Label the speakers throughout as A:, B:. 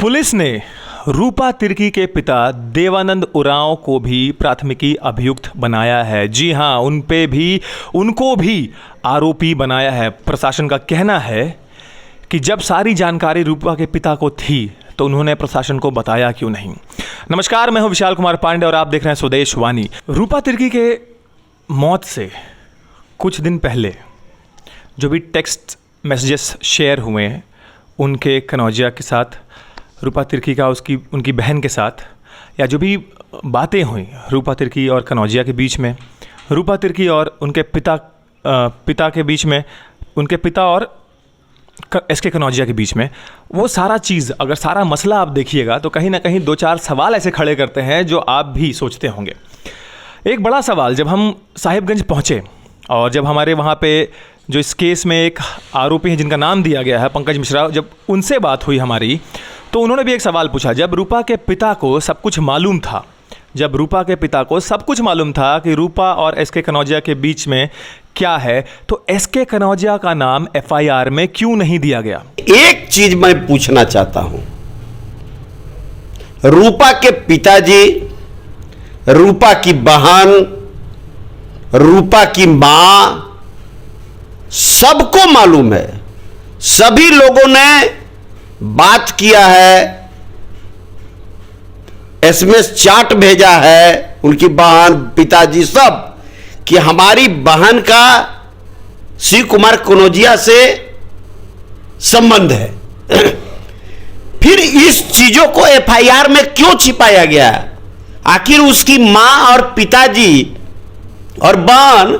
A: Police ने रूपा तिर्की के पिता देवानंद उरांव को भी प्राथमिकी अभियुक्त बनाया है। जी हां, उनको भी आरोपी बनाया है। प्रशासन का कहना है कि जब सारी जानकारी रूपा के पिता को थी तो उन्होंने प्रशासन को बताया क्यों नहीं। नमस्कार, मैं हूं विशाल कुमार पांडे और आप देख रहे हैं स्वदेश वाणी। रूपा तिर्की के मौत से कुछ दिन पहले जो भी टेक्स्ट मैसेजेस शेयर हुए उनके कनौजिया के साथ, रूपा तिर्की का उनकी बहन के साथ, या जो भी बातें हुई रूपा तिर्की और कनौजिया के बीच में, रूपा तिर्की और उनके पिता के बीच में, उनके पिता और एसके कनौजिया के बीच में, वो सारा चीज़, अगर सारा मसला आप देखिएगा तो कहीं ना कहीं दो चार सवाल ऐसे खड़े करते हैं जो आप भी सोचते होंगे। एक बड़ा सवाल, जब हम साहिबगंज पहुँचे और जब हमारे वहाँ पे जो इस केस में एक आरोपी हैं जिनका नाम दिया गया है पंकज मिश्रा, जब उनसे बात हुई हमारी, तो उन्होंने भी एक सवाल पूछा। जब रूपा के पिता को सब कुछ मालूम था, कि रूपा और एसके कनौजिया के बीच में क्या है, तो एसके कनौजिया का नाम एफआईआर में क्यों नहीं दिया गया?
B: एक चीज मैं पूछना चाहता हूं, रूपा के पिताजी, रूपा की बहन, रूपा की मां, सबको मालूम है, सभी लोगों ने बात किया है, एसएमएस चार्ट भेजा है, उनकी बहन, पिताजी सब, कि हमारी बहन का शिव कुमार कनौजिया से संबंध है। फिर इस चीजों को एफआईआर में क्यों छिपाया गया? आखिर उसकी मां और पिताजी और बहन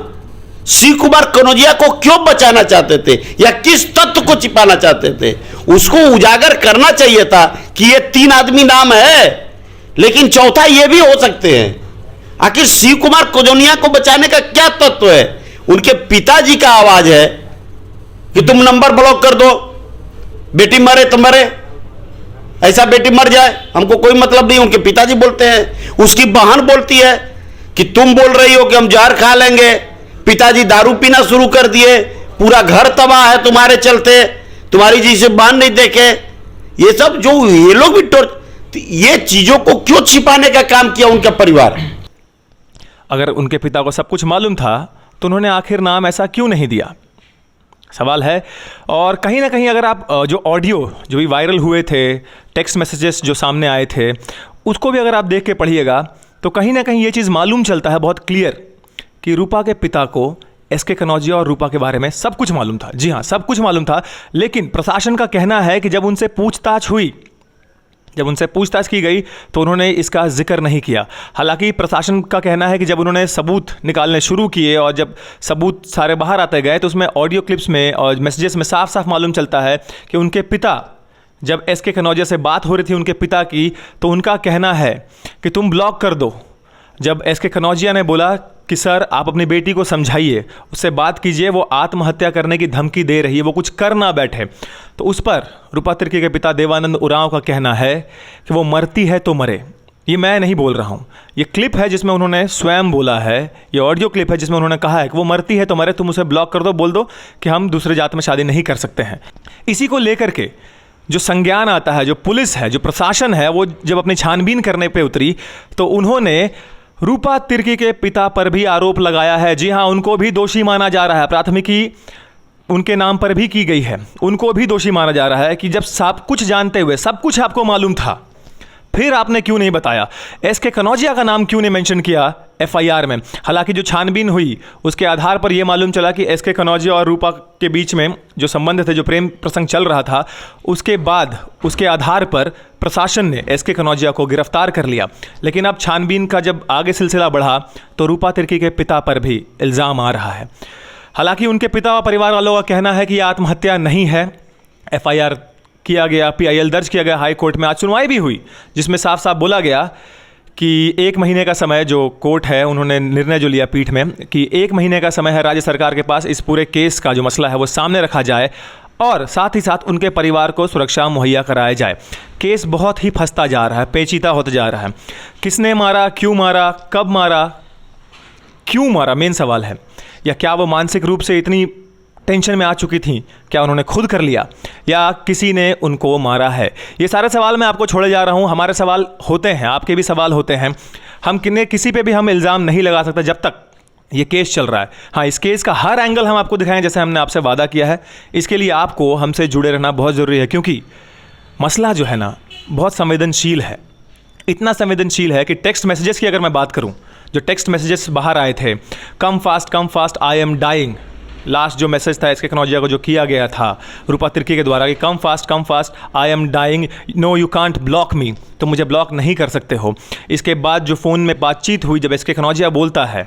B: शिव कुमार कनौजिया को क्यों बचाना चाहते थे, या किस तथ्य को छिपाना चाहते थे? उसको उजागर करना चाहिए था कि ये 3 आदमी नाम है, लेकिन चौथा ये भी हो सकते हैं। आखिर शिव कुमार कनौजिया को बचाने का क्या तत्व है? उनके पिताजी का आवाज है कि तुम नंबर ब्लॉक कर दो, बेटी मरे तो मरे, ऐसा बेटी मर जाए, हमको कोई मतलब नहीं। उनके पिताजी बोलते हैं। उसकी बहन बोलती है कि तुम बोल रही हो कि हम जहर खा लेंगे, पिताजी दारू पीना शुरू कर दिए, पूरा घर तबाह है तुम्हारे चलते, तुम्हारी जी से बहन नहीं देखे। ये सब जो ये लोग भी ये चीजों को क्यों छिपाने का काम किया उनका परिवार?
A: अगर उनके पिता को सब कुछ मालूम था तो उन्होंने आखिर नाम ऐसा क्यों नहीं दिया, सवाल है। और कहीं ना कहीं अगर आप जो ऑडियो जो भी वायरल हुए थे, टेक्स्ट मैसेजेस जो सामने आए थे, उसको भी अगर आप देख के पढ़िएगा तो कहीं ना कहीं ये चीज़ मालूम चलता है बहुत क्लियर कि रूपा के पिता को एसके कनौजिया और रूपा के बारे में सब कुछ मालूम था। जी हाँ, सब कुछ मालूम था, लेकिन प्रशासन का कहना है कि जब उनसे पूछताछ की गई तो उन्होंने इसका जिक्र नहीं किया। हालांकि प्रशासन का कहना है कि जब उन्होंने सबूत निकालने शुरू किए और जब सबूत सारे बाहर आते गए तो उसमें ऑडियो क्लिप्स में और मैसेजेस में साफ साफ मालूम चलता है कि उनके पिता, जब एसके कनौजिया से बात हो रही थी उनके पिता की, तो उनका कहना है कि तुम ब्लॉक कर दो। जब एसके कनौजिया ने बोला कि सर आप अपनी बेटी को समझाइए, उससे बात कीजिए, वो आत्महत्या करने की धमकी दे रही है, वो कुछ कर ना बैठे, तो उस पर रूपा तिर्की के पिता देवानंद उरांव का कहना है कि वो मरती है तो मरे। ये मैं नहीं बोल रहा हूँ, ये क्लिप है जिसमें उन्होंने स्वयं बोला है, ये ऑडियो क्लिप है जिसमें उन्होंने कहा है कि वो मरती है तो मरे, तुम उसे ब्लॉक कर दो, बोल दो कि हम दूसरे जात में शादी नहीं कर सकते हैं। इसी को लेकर के जो संज्ञान आता है, जो पुलिस है, जो प्रशासन है, वो जब अपनी छानबीन करने पे उतरी तो उन्होंने रूपा तिर्की के पिता पर भी आरोप लगाया है। जी हाँ, उनको भी दोषी माना जा रहा है, प्राथमिकी उनके नाम पर भी की गई है, उनको भी दोषी माना जा रहा है कि जब सब कुछ जानते हुए, सब कुछ आपको मालूम था, फिर आपने क्यों नहीं बताया? एसके कनौजिया का नाम क्यों नहीं मेंशन किया एफआईआर में? हालांकि जो छानबीन हुई उसके आधार पर यह मालूम चला कि एसके कनौजिया और रूपा के बीच में जो संबंध थे, जो प्रेम प्रसंग चल रहा था, उसके बाद उसके आधार पर प्रशासन ने एसके कनौजिया को गिरफ्तार कर लिया। लेकिन अब छानबीन का जब आगे सिलसिला बढ़ा तो रूपा तिर्की के पिता पर भी इल्ज़ाम आ रहा है। हालांकि उनके पिता और परिवार वालों का कहना है कि यह आत्महत्या नहीं है। एफआईआर किया गया, पीआईएल दर्ज किया गया हाई कोर्ट में, आज सुनवाई भी हुई जिसमें साफ साफ बोला गया कि 1 महीने का समय, जो कोर्ट है उन्होंने निर्णय जो लिया पीठ में कि 1 महीने का समय है राज्य सरकार के पास, इस पूरे केस का जो मसला है वो सामने रखा जाए और साथ ही साथ उनके परिवार को सुरक्षा मुहैया कराया जाए। केस बहुत ही फंसता जा रहा है, पेचीदा होता जा रहा है। किसने मारा, क्यों मारा, कब मारा, क्यों मारा, मेन सवाल है। या क्या वो मानसिक रूप से इतनी टेंशन में आ चुकी थी, क्या उन्होंने खुद कर लिया या किसी ने उनको मारा है? ये सारे सवाल मैं आपको छोड़े जा रहा हूँ। हमारे सवाल होते हैं, आपके भी सवाल होते हैं। हम किसी पे भी हम इल्ज़ाम नहीं लगा सकते जब तक ये केस चल रहा है। हाँ, इस केस का हर एंगल हम आपको दिखाएं जैसे हमने आपसे वादा किया है। इसके लिए आपको हमसे जुड़े रहना बहुत ज़रूरी है, क्योंकि मसला जो है ना बहुत संवेदनशील है। इतना संवेदनशील है कि टेक्स्ट मैसेजेस की अगर मैं बात करूं, जो टेक्स्ट मैसेजेस बाहर आए थे, come fast I am dying, last जो मैसेज था इसके कनौजिया को जो किया गया था रूपा तिर्की के द्वारा कि come fast I am dying, no you can't block me, तो मुझे ब्लॉक नहीं कर सकते हो। इसके बाद जो फ़ोन में बातचीत हुई, जब इसके कनौजिया बोलता है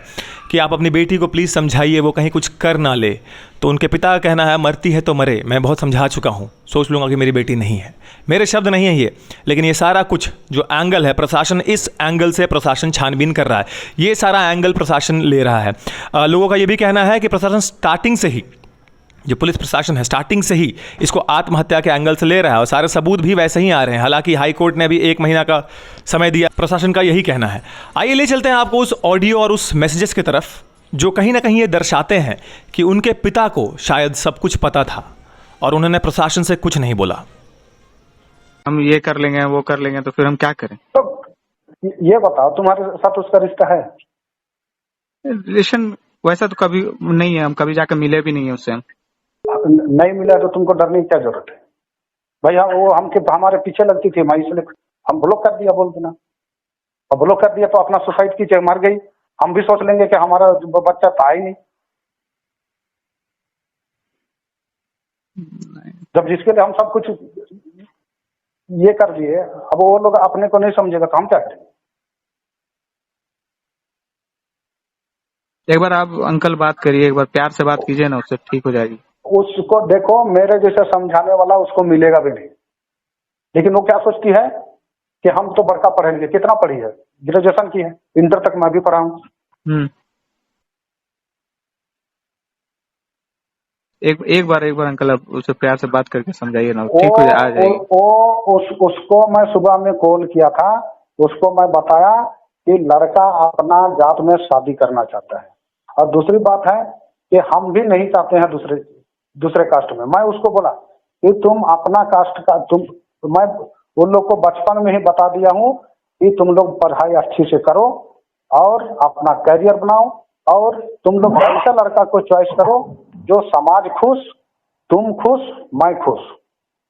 A: कि आप अपनी बेटी को प्लीज़ समझाइए वो कहीं कुछ कर ना ले, तो उनके पिता का कहना है मरती है तो मरे, मैं बहुत समझा चुका हूँ, सोच लूँगा कि मेरी बेटी नहीं है। मेरे शब्द नहीं है ये, लेकिन ये सारा कुछ जो एंगल है, प्रशासन इस एंगल से प्रशासन छानबीन कर रहा है, ये सारा एंगल प्रशासन ले रहा है। लोगों का ये भी कहना है कि प्रशासन स्टार्टिंग से ही, जो पुलिस प्रशासन है स्टार्टिंग से ही इसको आत्महत्या के एंगल से ले रहा है और सारे सबूत भी वैसे ही आ रहे हैं। हालांकि हाई कोर्ट ने अभी 1 महीना का समय दिया, प्रशासन का यही कहना है। आइए ले चलते हैं आपको उस ऑडियो और उस मैसेजेस की तरफ जो कहीं ना कहीं ये दर्शाते हैं कि उनके पिता को शायद सब कुछ पता था और उन्होंने प्रशासन से कुछ नहीं बोला।
C: हम ये कर लेंगे वो कर लेंगे तो फिर हम क्या करें?
D: तो ये बताओ, तुम्हारे साथ उसका रिश्ता है?
C: रिलेशन वैसा तो कभी नहीं है, हम कभी जाकर मिले भी नहीं है उससे। हम
D: नहीं मिला तो तुमको डरने की क्या जरूरत है भैया? वो हमारे पीछे लगती थी, मैं इसलिए हम ब्लॉक कर दिया, बोल देना। और ब्लॉक कर दिया तो अपना सुसाइड की, चाहे मर गई, हम भी सोच लेंगे कि हमारा बच्चा था ही नहीं। जब जिसके लिए हम सब कुछ ये कर दिए, अब वो लोग अपने को नहीं समझेगा तो हम क्या करेंगे?
C: एक बार आप अंकल बात करिए, एक बार प्यार से बात कीजिए ना, उससे ठीक हो जाएगी।
D: उसको देखो, मेरे जैसे समझाने वाला उसको मिलेगा भी नहीं। लेकिन वो क्या सोचती है कि हम तो बड़का पढ़े लिखे, कितना पढ़ी है? ग्रेजुएशन की है, इंटर तक मैं भी पढ़ा हूँ।
C: एक बार अंकल आप उससे प्यार से बात करके समझाइए ना, ठीक हो आ जाएगी।
D: उसको मैं सुबह में कॉल किया था, उसको मैं बताया कि लड़का अपना जात में शादी करना चाहता है, और दूसरी बात है कि हम भी नहीं चाहते हैं दूसरे कास्ट में। मैं उसको बोला कि तुम अपना कास्ट का मैं उन लोग को बचपन में ही बता दिया हूँ कि तुम लोग पढ़ाई अच्छी से करो और अपना करियर बनाओ, और तुम लोग ऐसा लड़का को चॉइस करो जो समाज खुश, तुम खुश, मैं खुश।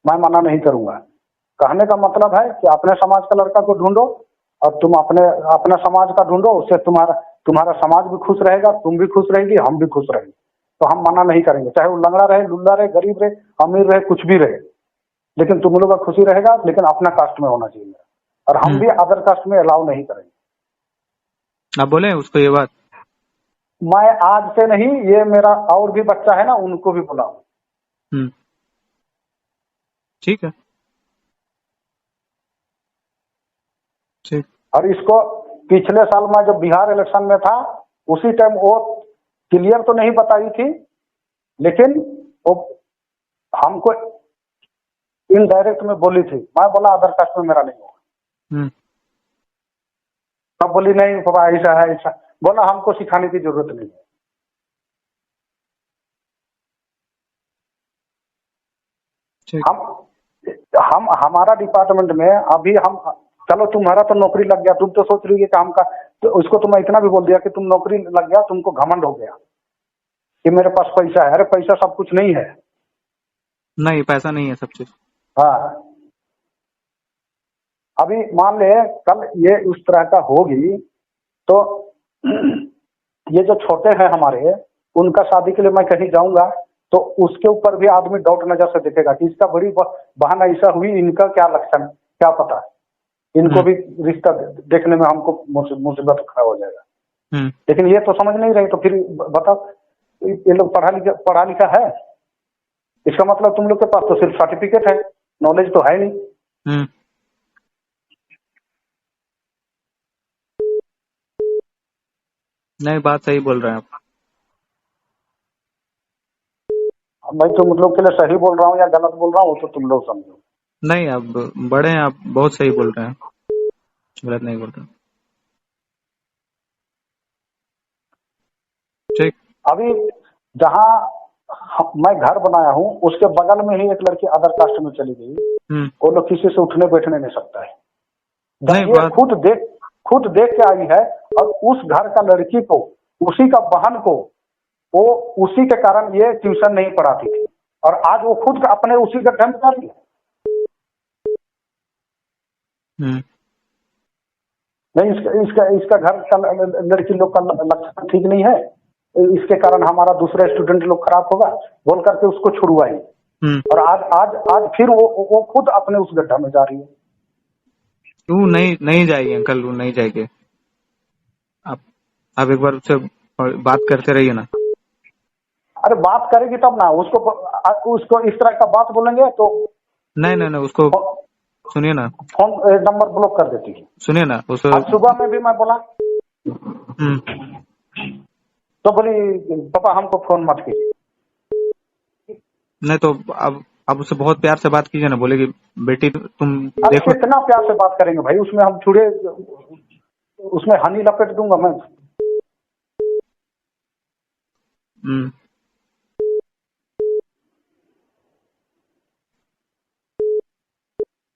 D: मैं मना नहीं करूंगा। कहने का मतलब है कि अपने समाज का लड़का को ढूंढो और तुम अपना समाज का ढूंढो, उससे तुम्हारा समाज भी खुश रहेगा, तुम भी खुश रहेगी, हम भी खुश रहेंगे। तो हम मना नहीं करेंगे, चाहे वो लंगड़ा रहे, लुल्ला रहे, गरीब रहे, अमीर रहे, कुछ भी रहे, लेकिन तुम लोग का खुशी रहेगा, लेकिन अपना कास्ट में होना चाहिए। और हम भी अदर कास्ट में अलाउ नहीं करेंगे।
C: आप बोले उसको ये बात?
D: मैं आज से नहीं, ये मेरा और भी बच्चा है ना, उनको भी बुलाऊं।
C: ठीक है, ठीक।
D: और इसको पिछले साल में जब बिहार इलेक्शन में था, उसी टाइम वो क्लियर तो नहीं बताई थी, लेकिन वो हमको इनडायरेक्ट में बोली थी। मैं बोला अदर कास्ट में मेरा नहीं होगा। तब बोली नहीं बाबा ऐसा है, ऐसा। बोला हमको सिखाने की जरूरत नहीं है। हम हमारा डिपार्टमेंट में अभी हम, चलो तुम्हारा तो नौकरी लग गया, तुम तो सोच रही है काम का, तो उसको तो मैं इतना भी बोल दिया कि तुम नौकरी लग गया, तुमको घमंड हो गया कि मेरे पास पैसा है। अरे पैसा सब कुछ नहीं है।
C: नहीं, पैसा नहीं है सब चीज।
D: हाँ, अभी मान ले कल ये उस तरह का होगी तो ये जो छोटे हैं हमारे, उनका शादी के लिए मैं कहीं जाऊंगा तो उसके ऊपर भी आदमी डाउट नजर से देखेगा कि इसका बड़ी बहन ऐसा हुई, इनका क्या लक्षण, क्या पता, इनको भी रिश्ता देखने में हमको मुसीबत खड़ा हो जाएगा। लेकिन ये तो समझ नहीं रहे, तो फिर बताओ ये लोग पढ़ा लिखा है, इसका मतलब तुम लोग के पास तो सिर्फ सर्टिफिकेट है, नॉलेज तो है नहीं।
C: नहीं, बात सही बोल रहे हैं आप।
D: मैं तुम लोग के लिए सही बोल रहा हूँ या गलत बोल रहा हूँ तो तुम लोग समझो।
C: नहीं, आप बड़े हैं, आप बहुत सही बोल रहे हैं, गलत नहीं बोल रहे। ठीक।
D: अभी जहाँ मैं घर बनाया हूँ, उसके बगल में ही एक लड़की अदर कास्ट में चली गई, वो लोग किसी से उठने बैठने नहीं सकता है। जब
C: नहीं,
D: ये
C: बात-
D: खुद देख के आई है, और उस घर का लड़की को, उसी का बहन को, वो उसी के कारण ये ट्यूशन नहीं पढ़ाती थी, और आज वो खुद अपने उसी गड्ढे में जा रही है। नहीं, इसका घर का लड़की लोग का लक्षण ठीक नहीं है, इसके कारण हमारा दूसरे स्टूडेंट लोग खराब होगा बोल करके उसको छुड़वाई, और आज फिर वो खुद अपने उस गड्ढा में जा रही है।
C: क्यों नहीं जाएगी अंकल, वो नहीं जाएगी। आप एक बार उससे बात करते रहिए ना।
D: अरे बात करेगी तब ना, उसको इस तरह का बात बोलेंगे तो
C: नहीं, उसको सुनिए ना,
D: फोन नंबर ब्लॉक कर देती है।
C: सुनिए ना उस
D: आज सुबह में भी मैं बोला तो बोली पापा हमको फोन मत कीजिए।
C: नहीं तो अब उससे बहुत प्यार से बात कीजिए ना, बोले कि बेटी तुम
D: अरे
C: देखो।
D: कितना प्यार से बात करेंगे भाई, उसमें हम छुड़े, उसमें हनी लपेट दूंगा मैं।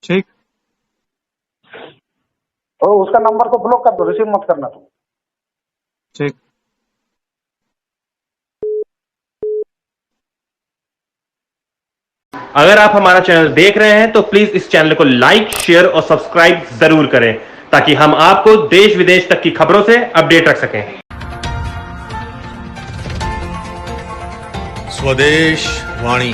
C: ठीक,
D: तो उसका नंबर को ब्लॉक कर दो, रिसीव मत करना तुम।
C: ठीक।
E: अगर आप हमारा चैनल देख रहे हैं तो प्लीज इस चैनल को लाइक, शेयर और सब्सक्राइब जरूर करें, ताकि हम आपको देश विदेश तक की खबरों से अपडेट रख सकें।
F: स्वदेश वाणी।